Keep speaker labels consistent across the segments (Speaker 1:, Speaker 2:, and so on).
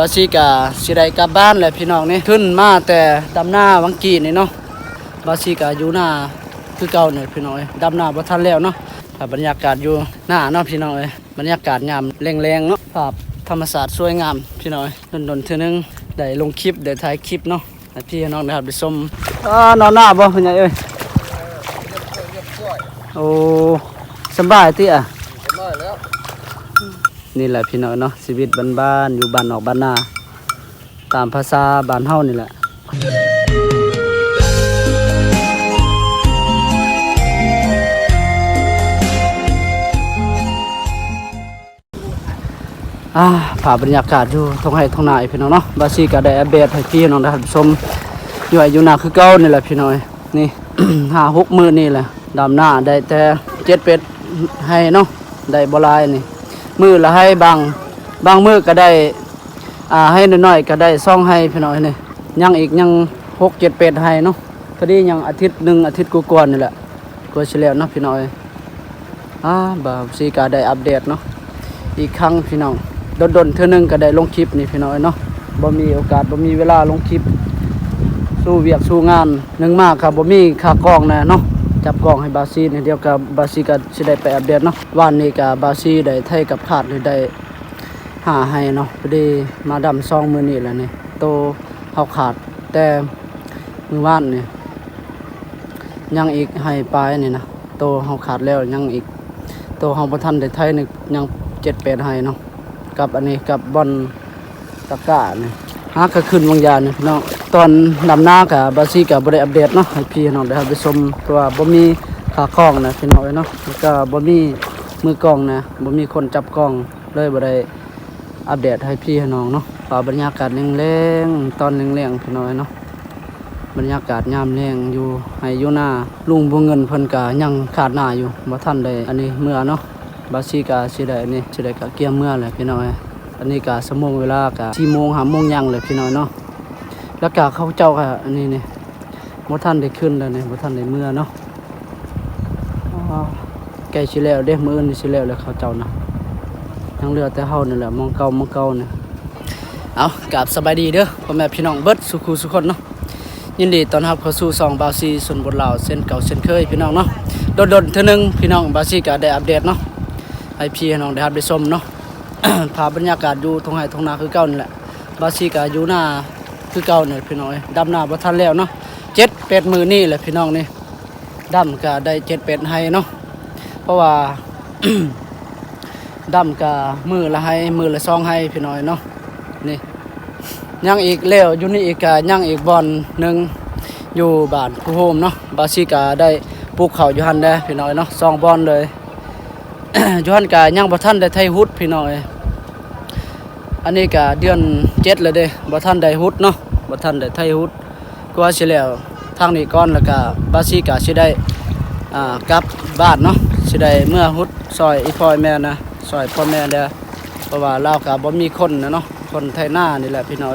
Speaker 1: บาซีกาสิได้กลับบ้านแหละพี่น้องนี่ขึ้นมาแต่ดำหน้าวังกีนี่เนาะบาซีกาอยู่หน้าคือเก่าเนี่ยพี่น้องดำหน้าบ่ทันแล้วเนาะบรรยากาศอยู่หน้าเนาะพี่น้องบรรยากาศงามแรงๆเนาะภาพธรรมศาสตร์สวยงามพี่น้องดนๆเทื่อนึงได้ลงคลิปได้ถ่ายคลิปเนาะให้พี่น้องได้รับได้ชมนอนหน้าบ่คุณยายเอ้ยโอ้สบายติอ่ะนี่แหละพี่น้องเนาะชีวิตบ้านๆอยู่บ้านนอกบ้านนาตามภาษาบ้านเฮานี่แหละภาพบรรยากาศอยู่ท้องไร่ท้องนาพี่น้องเนาะบาซีก็ได้อัปเดตให้พี่น้องได้รับชมอยู่หน้าคือเก่านี่แหละพี่น้องนี่ 5-6 มื้อนี่แหละดำหน้าได้แต่7เป็ดให้เนาะได้บ่หลายนี่มื้อละให้บางมื้อก็ได้ให้น้อยๆก็ได้2ให้พี่น้องนี่ยังอีกยัง6-7เป็ดให้เนาะพอดียังอาทิตย์1อาทิตย์กว่าๆนี่แหละกว่าสิแล้วเนาะพี่น้องบาซีก็ได้อัปเดตเนาะอีกครั้งพี่น้องดนเทื่อนึงก็ได้ลงคลิปนี่พี่น้องเนาะบ่มีโอกาสบ่มีเวลาลงคลิปสู้เวียกสู้งานนึงมากครับบ่มีค่ากล้องนะเนาะจับกล้องให้บาซีนี่เดียวกับบาซีก็สิได้ไปอัปเดตเนาะวันนี้ก็บาซีได้ไทยกับขาดได้หาให้เนาะพอดีมาดำซองมื้อนี้แหละนี่โตเฮาขาดแต่มื้อวานนี่ยังอีกให้ปลายนี่นะโตเฮาขาดแล้วยังอีกโตเฮาบ่ทันได้ไทยนี่ยัง7-8ให้เนาะกับอันนี้กับบอลตะกร้าเนี่ยก็ขึ้นบางอย่างเนี่ยพี่น้องตอนดำหน้ากับบาซีกับบได้อัปเดตเนาะให้พี่น้องได้ไปชมตัวบ่มีขาคล้องนะพี่น้องเนาะแล้วก็บ่มีมือกล้องนะบ่มีคนจับกล้องเลยบ่ได้อัปเดตให้พี่น้องเนาะบรรยากาศแรงๆตอนแรงๆพี่น้องเนาะบรรยากาศยามแรงอยู่ให้อยู่หน้าลุงบ่เงินเพิ่นก็ยังขาดหน้าอยู่บ่ทันได้อันนี้เมื่อเนาะบาซีกาสิได้อันนี้สิได้กะเกียมเมื่อแหละพี่น้องอันนี้กะชั่วโมงเวลากะ4 โมง 5 โมงยังเลยพี่น้องเนาะแล้วกะเขาเจ้าก็อันนี้นี่บ่ทันได้ขึ้นแล้วนี่บ่ทันได้เมื่อเนาะใกล้สิแล้วเด้มื้อนี้สิแล้วแล้วเขาเจ้านะยังเหลือแต่เฮานี่แหละมองเก่านี่เอากราบสบายดีเด้อพ่อแม่พี่น้องเบิดสุขุสุขคนเนาะยินดีต้อนรับเข้าสู่ช่องบาซีสุนบทลาวเส้นเก่าเส้นเคยพี่น้องเนาะดนเทื่อนึงพี่น้องบาซีก็ได้อัปเดตเนาะให้พี่น้องได้รับได้ชมเนาะ ภาพบรรยากาศอยู่ท้องไร่ท้องนาคือเก่านี่แหละบาซีก็อยู่หน้าคือเก่าเนี่ยพี่น้องดำหน้าบ่ทันแล้วเนาะ7-8 มื้อนี่แหละพี่น้องนี่ดำก็ได้7-8ให้เนาะเพราะว่า ดำก็มื้อละให้มื้อละ2ให้พี่น้องเนาะนี่ยังอีกแล้วอยู่นี่อีกก็ยังอีกบ่อนนึงอยู่บ้านผู้โฮมเนาะบาซีก็ได้ปลูกข้าวอยู่หั่นแด้พี่น้องเนาะ2บ่อนเลย อยู่หั่นก็ยังบ่ทันได้ไถหุดพี่น้องอันนี้ก็เดือน7แล้วเด้บ่ทันได้หุดเนาะบ่ทันได้ไถหุดกว่าสิแล้วทางนี้ก่อนแล้วก็บาซีก็สิได้กลับบ้านเนาะสิได้เมื่อหุดซอยอีพ่อแม่นะซอยพ่อแม่เด้อเพราะว่าเราก็บ่มีคนนะเนาะคนไทนานี่แหละพี่น้อง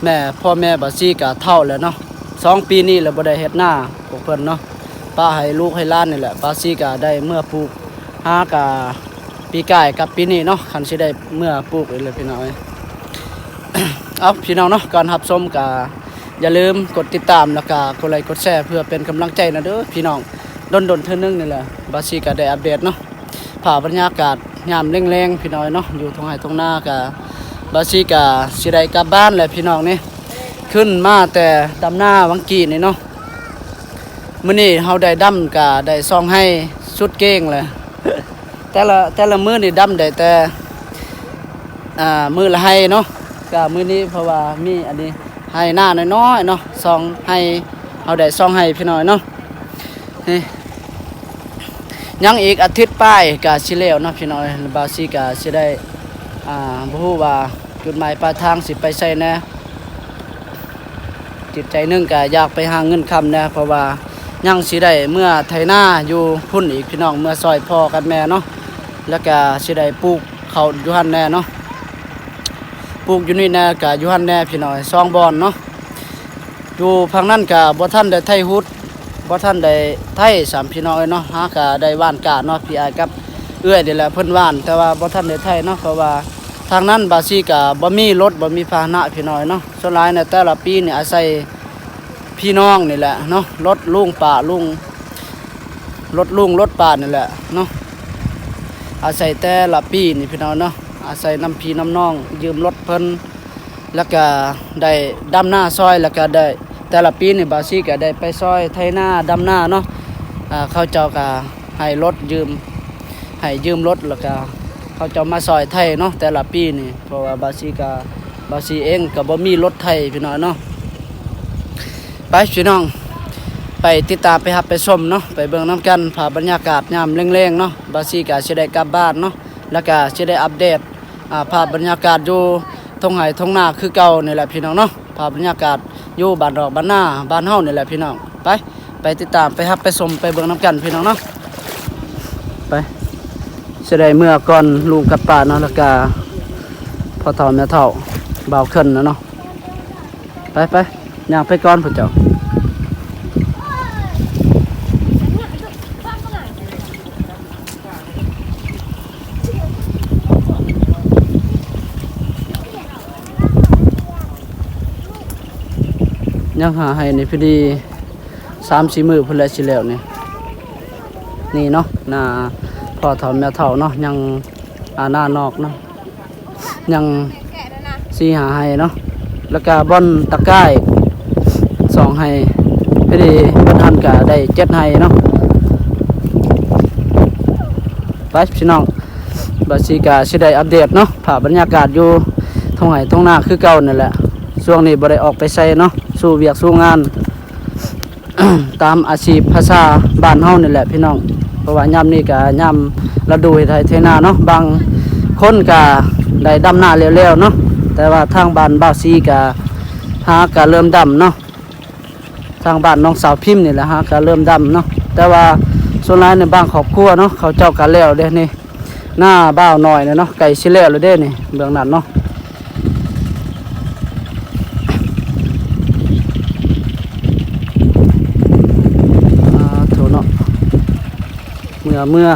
Speaker 1: แม่พ่อแม่บาซีก็เฒ่าแล้วเนาะ2 ปีนี้แล้วบ่ได้เฮ็ดนาพวกเพิ่นเนาะป้าให้ลูกให้หลานนี่แหละบาซีก็ได้เมื่อปลูกกะปีกายกับปีนี้เนาะคันสิได้เมื่อปลูกเลยพี่น้อง เอาพี่น้องเนาะก่อนรับชมก็อย่าลืมกดติดตามแล้วก็กดไลค์กดแชร์เพื่อเป็นกำลังใจนะเด้อพี่น้องดนเทื่อนึงนี่แหละบาซีก็ได้อัปเดตเนาะภาพบรรยากาศยามแรงๆพี่น้องเนาะอยู่ท้องไร่ท้องนาก็บาซีก็สิได้กลับบ้านแหละพี่น้องนี่ขึ้นมาแต่ดำหน้าวังกีนี่เนาะมื้อนี้เฮาได้ดำก็ได้ซองให้สุดเก่งเลย แต่ละมื้อนี่ดำได้แต่มื้อละให้เนาะก็มื้อนี้เพราะว่ามีอันนี้ให้หน้าน้อยๆเนาะซองให้เฮาได้ซองให้พี่น้อยเนาะนี่ยังอีกอาทิตย์ป้ายก็สิแล้วเนาะพี่น้อยบาซีก็สิได้บ่ฮู้ว่าจุดหมายปลายทางสิไปไสแน่จิตใจนึงก็อยากไปหาเงินคำนะเพราะว่ายังสิได้เมื่อไถนาอยู่พุ่นอีกพี่น้องเมื่อซอยพ่อกับแม่เนาะแล้วก็สิได้ปลูกข้าวอยู่หั่นแน่เนาะปลูกอยู่นี่แน่ก็อยู่หั่นแน่พี่น้อย2บ่อนเนาะอยู่ทางนั้นก็บ่ทันได้ไถหุดบ่ทันได้ไถสามพี่น้อยเนาะก็ได้หว่านกาเนาะพี่อ้ายกับเอื้อยนี่แหละเพิ่นหว่านแต่ว่าบ่ทันได้ไถเนาะเพราะว่า ทางนั้นบาซีก็บ่มีรถบ่มีพาหนะพี่น้อยเนาะส่วนหลายในแต่ละปีนี่อาศัยพี่น้องนี่แหละเนาะรถลุงป้าลุงรถลุงรถป้านี่แหละเนาะอาศัยแต่ละปีนี่พี่น้องเนาะอาศัยน้ำพี่น้ำน้องยืมรถเพิ่นแล้วก็ได้ดำหน้าซอยแล้วก็ได้แต่ละปีนี่บาซีก็ได้ไปซอยไถนาดำหน้าเนาะเขาเจ้าก็ให้รถยืมรถแล้วก็เขาเจ้ามาซอยไทยเนาะแต่ละปีนี่เพราะว่าบาซีเองก็บ่มีรถไทยพี่น้องเนาะไปพี่น้องไปติดตามไปรับไปชมเนาะไปเบิ่งน้ำกันภาพบรรยากาศยามแรงๆเนาะบาซีก็สิได้กลับบ้านเนาะแล้วก็สิได้อัปเดตภาพบรรยากาศอยู่ทงไห้ทงนาคือเก่านี่แหละพี่น้องเนาะภาพบรรยากาศอยู่บ้านดอกบ้านนาบ้านเฮานี่แหละพี่น้องไปติดตามไปรับไปชมไปเบิ่งน้ำกันพี่น้องเนาะไปสิได้เมื่อก่อนลุงกับป้าเนาะแล้วก็พ่อเฒ่าแม่เฒ่าบ่าวขึ้นนะเนาะไปย่างไปก่อนพุ่นเจ้ายังหาให้นี่พอดี 3-4 มื้อพุ่นแหละสิแล้วนี่เนาะหน้าพ่อเฒ่าแม่เฒ่าเนาะยังหน้านอกเนาะยัง4-5ให้เนาะแล้วก็บ่อนตะไคร้2ให้พอดีบ่ทันก็ได้7ให้เนาะไปพี่น้องบาสิก็สิได้อัปเดตเนาะภาพบรรยากาศอยู่ท้องไร่ท้องนาคือเก่านั่นแหละช่วงนี้บ่ได้ออกไปไสเนาะสู่เวียกสู่งาน ตามอาชีพภาษาบ้านเฮานี่แหละพี่น้องเพราะว่ายามนี้ก็ยามฤดูไถไถนาเนาะบางคนก็ได้ดำนาแล้วๆเนาะแต่ว่าทางบ้านบ่าวซีก็ก็เริ่มดำเนาะทางบ้านน้องสาวพิมพ์นี่แหละก็เริ่มดำเนาะแต่ว่าส่วนหลายในบางครอบครัวเนาะเขาเจ้าก็แล้วเด้นี่หน้าบ่าวน้อยเนาะไก่สิแล้วเลยเด้นี่เบื้องนั้นเนาะโถเนาะเมื่อ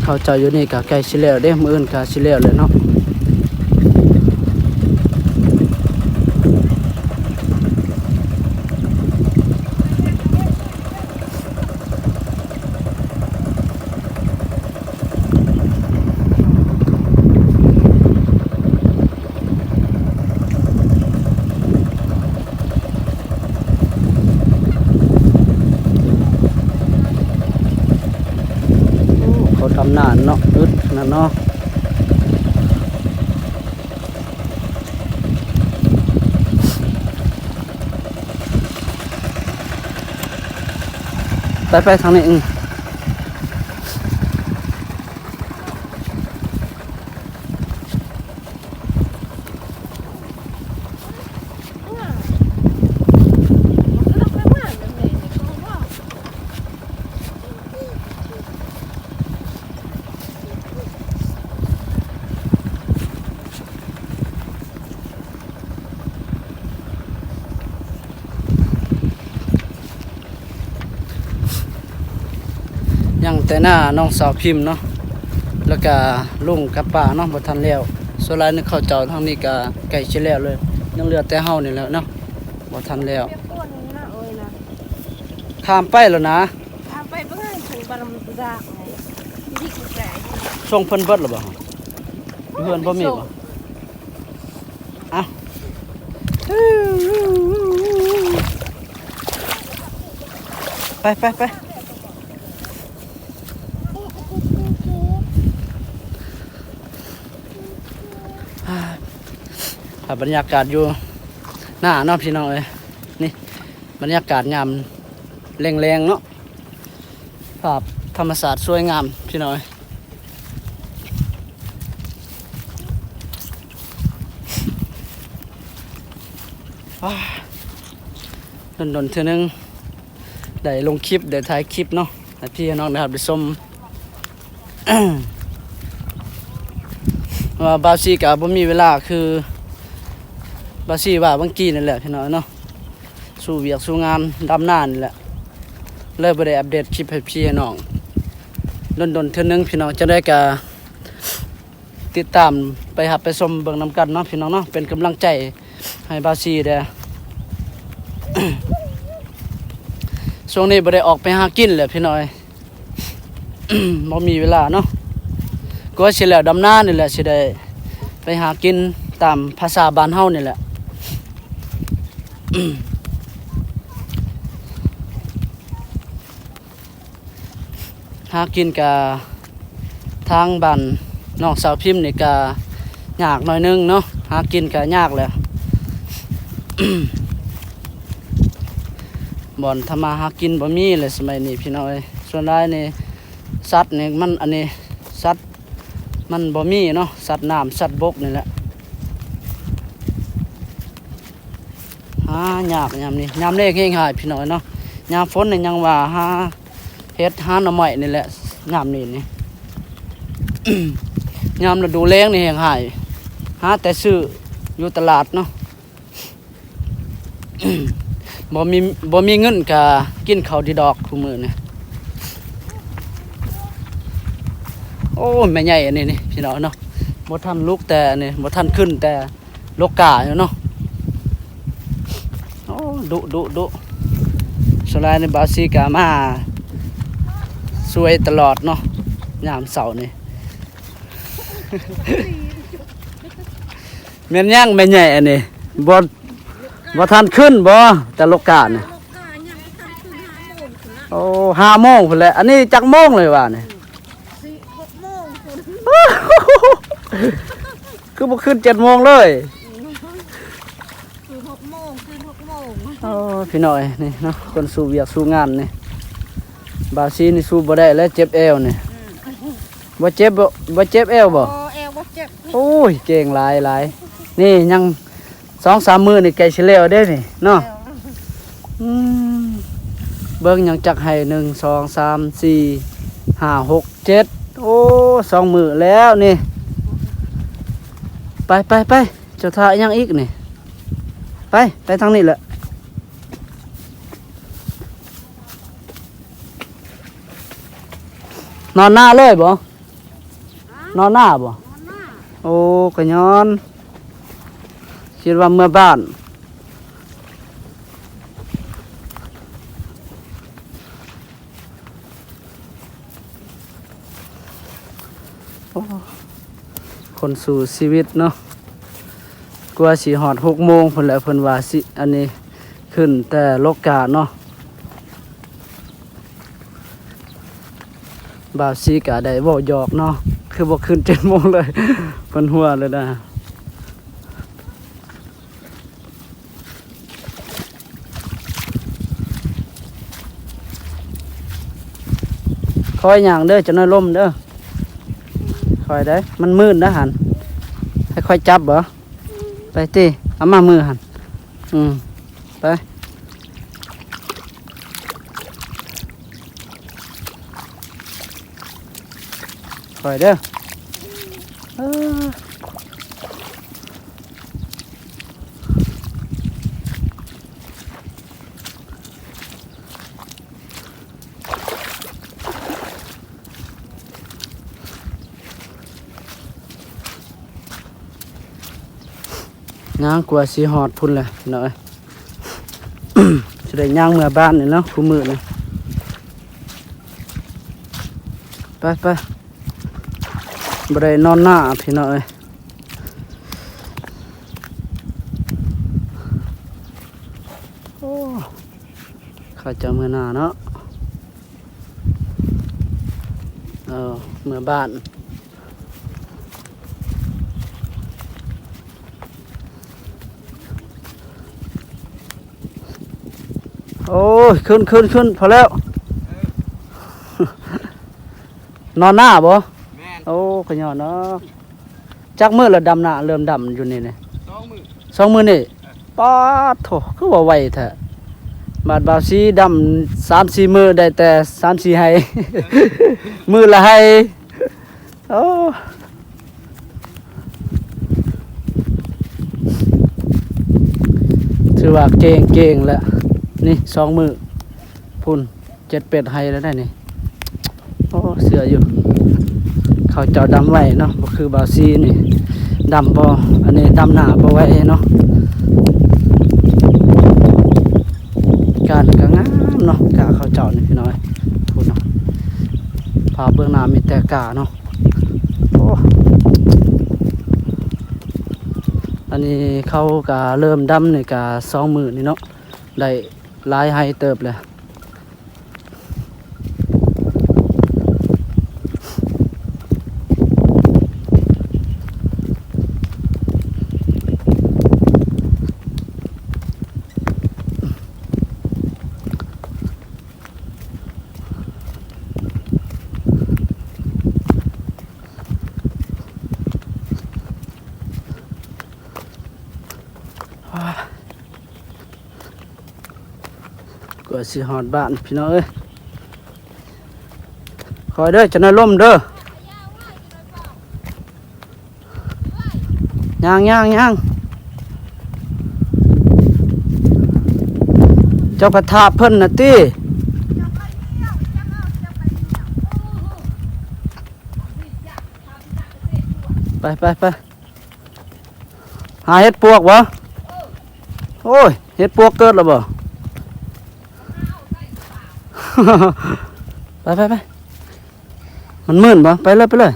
Speaker 1: เขาเจ้าอยู่นี่ก็ไก่สิแล้วเด้มื้ออื่นก็สิแล้วเลยเนาะเขาทำนานเนาะอึดนั่นเนาะไปทางนี้ยังแต่หน้าน้องสาวพิมพ์เนาะแล้วก็ลุงกับป้าเนาะบ่ทันแล้วส่วนหลายนึกเข้าเจ้าทางนี้ก็ใกล้สิแล้วเลยยังเหลือแต่เฮานี่แหล้วเนาะบ่ทันแล้วข้ามไปแล้วนะ
Speaker 2: ไปเบิ่งถึงบารมีปุระที่กูแก่
Speaker 1: ส่งเพิ่นเบิดแล้วบ่เพิ่นบ่มีบ่อ่ะไปบรรยากาศอยู่หน้าเนาะพี่น้องเอ้ยนี่บรรยากาศงามแรงๆเนาะภาพธรรมศาสตร์สวยงามพี่น้องดนเท่านึงได้ลงคลิปได้ถ่ายคลิปเนาะให้พี่น้องนะครับได้ชม ว่าบาซีกับบ่มีเวลาคือบาซีว่าบางกี้นั่นแหละพี่น้องเนาะสู่เวียกสู่งานดำนานี่แหละ เลยบ่ได้อัปเดตคลิปให้พี่ให้น้องดนๆเทื่อนึงพี่น้องจะได้กะติดตามไปหับไปชมเบิ่งนํกันเนาะพี่น้องเนาะเป็นกำลังใจให้บาซีเด้อ ช่วงนี้บ่ได้ออกไปหากินแหละพี่น้อย บ่มีเวลาเนาะก็สิแล้วดำนานี่แหละสิได้ไปหากินตามภาษาบ้านเฮานี่แหละ หากินกะทางบ้านน้องสาวพิมพ์นี่กะยากหน่อยนึงเนาะหากินกะยากแหละ บ่อนทำมาหากินบ่มีเลยสมัยนี้พี่น้อยส่วนใหญ่นี่สัตว์นี่มันอันนี้สัตว์มันบ่มีเนาะสัตว์น้ำสัตว์บกนี่แหละหายากยามนี้ยามเล็กเฮงหายพี่น้อยเนาะยามฝนนี่ยังว่าหาเฮ็ดหาหน่อไม้นี่แหละยามนี้นี่ ยามฤดูแล้งนี่แฮงหายหาแต่ซื้ออยู่ตลาดเนาะ บ่มีเงินกะกินข้าวดีดอกทุกมื้อนี่โอ้แม่ใหญ่อันนี้นี่พี่น้องเนาะบ่ทันลุกแต่นี่บ่ทันขึ้นแต่โลกาอยู่เนาะโอ้ดุสลายในบาซีกามาสวยตลอดเนาะยามเช้านี่ แม่นยังแม่ใหญ่อันนี้บ่ทันขึ้นบ่แต่โลกาเนี่ย
Speaker 2: ลูกกายังทำคือ5 โมงนะ
Speaker 1: โอ้5 โมงพุ่นแหละอันนี้จักโมงเลยว่านี่
Speaker 2: 6 โมงคุณ
Speaker 1: คือบ่ขึ้น7 โมงเลย
Speaker 2: คือ6 โมงคือ6 โมง
Speaker 1: โอ้พี่น้อยนี่เนาะคนสู้เวียกสู้งานนี่บาซีนี่สู้บ่ได้แล้วเจ็บเอวนี่บ่เจ็บเอวบ่
Speaker 2: โอ้เอวบ่เจ็บ
Speaker 1: โอ้ยเก่งหลายนี่ยัง 2-3 มื้อนี่ใกล้สิแล้วเด้นี่เนาะอืมเบิ่งหยังจักให้1 2 3 4 5 6 7โอ้2 มื้อแล้วนี่ไปเจ้าท่ายังอีกนี่ไปทางนี้แหละนอนหน้าเลยบ่นอนหน้าบ่
Speaker 2: นอนหน้า
Speaker 1: โอ้กะย้อนคิดว่าเมื่อบ้านโอ้คนสู่ชีวิตเนาะกว่าสิฮอด6 โมงพุ่นแหละเพิ่นว่าสิอันนี้ขึ้นแต่โลกาเนาะบาวซีกะได้เว้าหยอกเนาะคือบ่ขึ้น7 โมงเลย เพิ่นหัวเลยนะคอยย่างเด้อจะน้อยลมเด้อคอยได้มันมืดนะหันให้ค่อยจับบ่ไปติเอามามือหันไปคอยเด้อย่างกว่าสีหอดพุ่นเลยหน่อย จะได้ย่างเมื่อบ้านนี่เนาะคู่มือนี่ไปบ่ได้นอนหน้าพี่น้อยโอ้ข้าจะเมื่อหน้าเนาะเมื่อบ้านโอ้ยขึ้นพอแล้ว นอนหน้าบ่โอ้ขยันเนาะจักมื้อละดำหน้าเริ่มดำอยู่นี่นี่2 มื้อนี่ป๊าดโถคือว่าไวแท้บาดบาวซีดำ3-4 มื้อได้แต่3-4 ไห้ มื้อละไห้โอ้ถือว่าเก่งแล้วนี่2 มื้อพุ่น 7-8ให้แล้วได้นี่โอ้เสืออยู่เขาเจ้าดำไว้เนาะบ่คือบาวซีนี่ดำบ่อันนี้ดำหน้าบ่ไว้เนาะการก็งามเนาะกาเขาเจ้านี่พี่น้อยพูดเนาะพาเบื้องหน้ามีแต่กาเนาะโอ้อันนี้เขาก็เริ่มดำนี่ก็2 มื้อนี่เนาะได้หลายให้เติบเลยก็สิฮอดบ้านพี่น้องเอ้ยคอยเด้อจะน่าล่มเด้อย่างเจ้ากระทาเพิ่นน่ะติไปหาเห็ดปวกวะโอ้ยเห็ดปวกเกิดแล้วบ่ ไปมันมืดบ่ไปเลย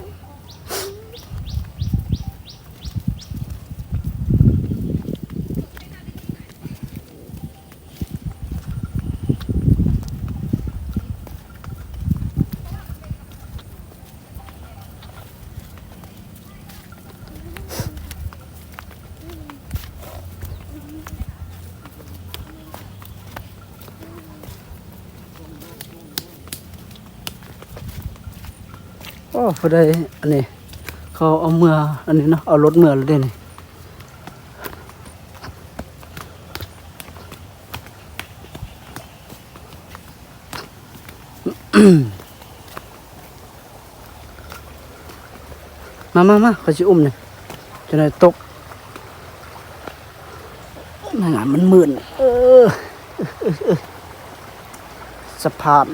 Speaker 1: โอ้พอได้อันนี้เขาเอาเมื่ออันนี้เนาะเอารถเมื่อแล้วเด้นี่มาเขาสิอุ้มนี่จะได้ตกนั่นมันมืดสะพาน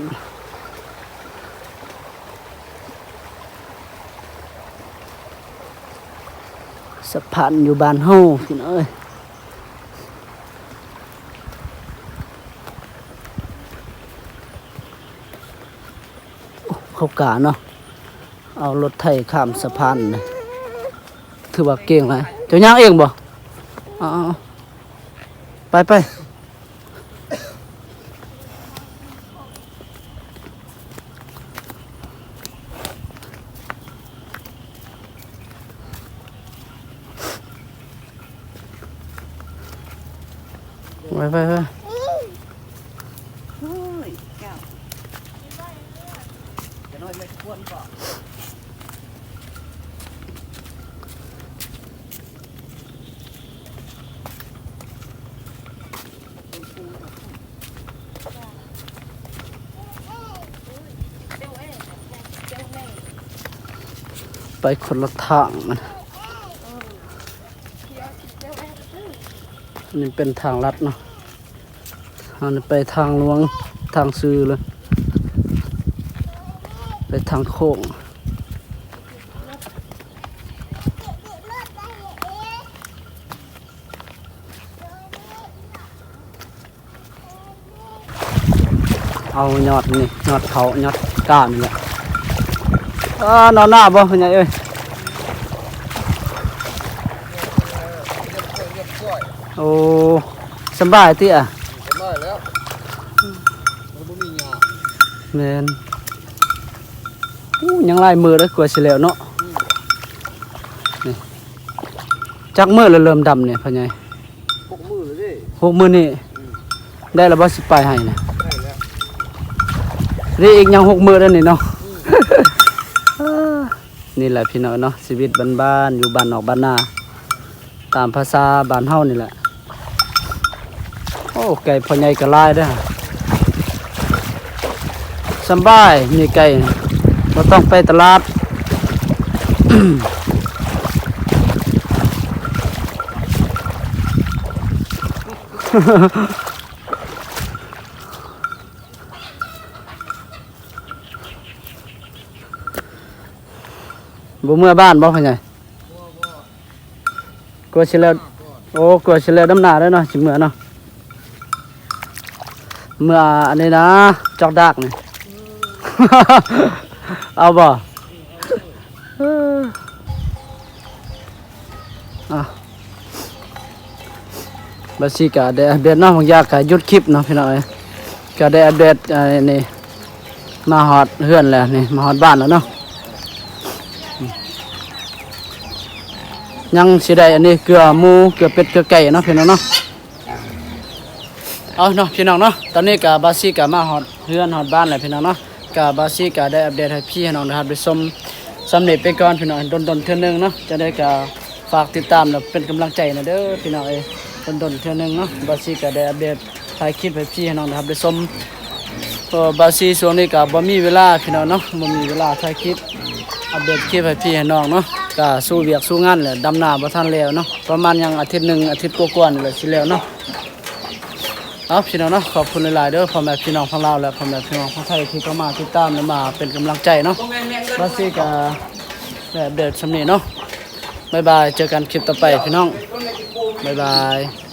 Speaker 1: อยู่บ้านเฮาพี่น้องเอ้ยเขากะเนาะเอารถไถข้ามสะพานนะถือว่าเก่งเลยเจ้าย่างเองบ่เอาไปไ
Speaker 2: โ
Speaker 1: ป
Speaker 2: อ้ยแก้วจะน้อยไม่ควรก่อน
Speaker 1: ไปคนละทางมันนี่เป็นทางลัดเนาะอันนี้ไปทางหลวงทางซื้อเลยไปทางโค้งเอายอดนี่ยอดเขายอดก้านนี่แหละนอนหน้าบ่คุณยายเอ้ยโอ้สบายติอ่ะ
Speaker 3: สบายแล้วมันบ่มีหญ้า
Speaker 1: แม่นยังลายมือแล้วกว่าสิแล้วเนาะนี่จักมือแล้วเริ่มดำเนี่ยพ่อใหญ่
Speaker 3: พวกมือเลย
Speaker 1: 6 มื้อนี่ได้แล้วบ่สิไปให้นะ
Speaker 3: ได้แล้ว
Speaker 1: นี่อีกยัง6 มื้อแล้วนี่เนาะ นี่แหละพี่น้องเนาะชีวิตบ้านๆอยู่บ้านนอกบ้านนาตามภาษาบ้านเฮานี่แหละโอ้ไก่พ่อใหญ่ก็หลายเด้อสำบายมีไก่บ่ต้องไปตลาด อ บ่เมื่อบ้านบ่พ่อใหญ่กลัวสิแล้วโอ้กลัวสิแล้วดำหน้าเด้อเนาะสิเมื่อเนาะเมื่ออันนี้นะจอกดากนี่ เอาบ่อ่ะบาสิกะได้อัปเดตเนาะบางอย่างก็หยุดคลิปเนาะพี่น้องเอ้ยก็ได้อัปเดตนี่มาฮอดเฮือนแล้วนี่มาฮอดบ้านแล้วเนาะยังสิได้อันนี้เกลือหมูเกลือเป็ดเกลือไก่เนาะพี่น้องเนาะเอาเนาะพี่น้องเนาะตอนนี้ก็บาสิกะมาฮอดเฮือนฮอดบ้านแล้วพี่น้องเนาะก็บาสิกะได้อัปเดตให้พี่ให้น้องนะครับได้ชมสำเร็จไปก่อนพี่น้องดนๆเทื่อนึงเนาะจะได้ก็ฝากติดตามแล้วเป็นกำลังใจนะเด้อพี่น้องเอ้ยดนๆเทื่อนึงเนาะบาสิกะได้อัปเดตถ่ายคลิปให้พี่ให้น้องนะครับได้ชมบาสิช่วงนี้ก็บ่มีเวลาพี่น้องเนาะบ่มีเวลาถ่ายคลิปอัปเดตคลิปให้พี่ให้น้องเนาะก็สู้เวียกสู้งานแหละดำนาบ่ทันแล้วเนาะประมาณยังอาทิตย์หนึงอาทิตย์กว่าๆนี่แหละสิแล้วเนาะเอาพี่น้องเนาะขอบคุณหลายๆเด้อพ่อแม่พี่น้องของเราและพ่อแม่พี่น้องของไทยที่เข้ามาติดตามและมาเป็นกำลังใจเนาะบาสิก็แบบเดิดสำนีเนาะบ๊ายบายเจอกันคลิปต่อไปพี่น้องบ๊ายบาย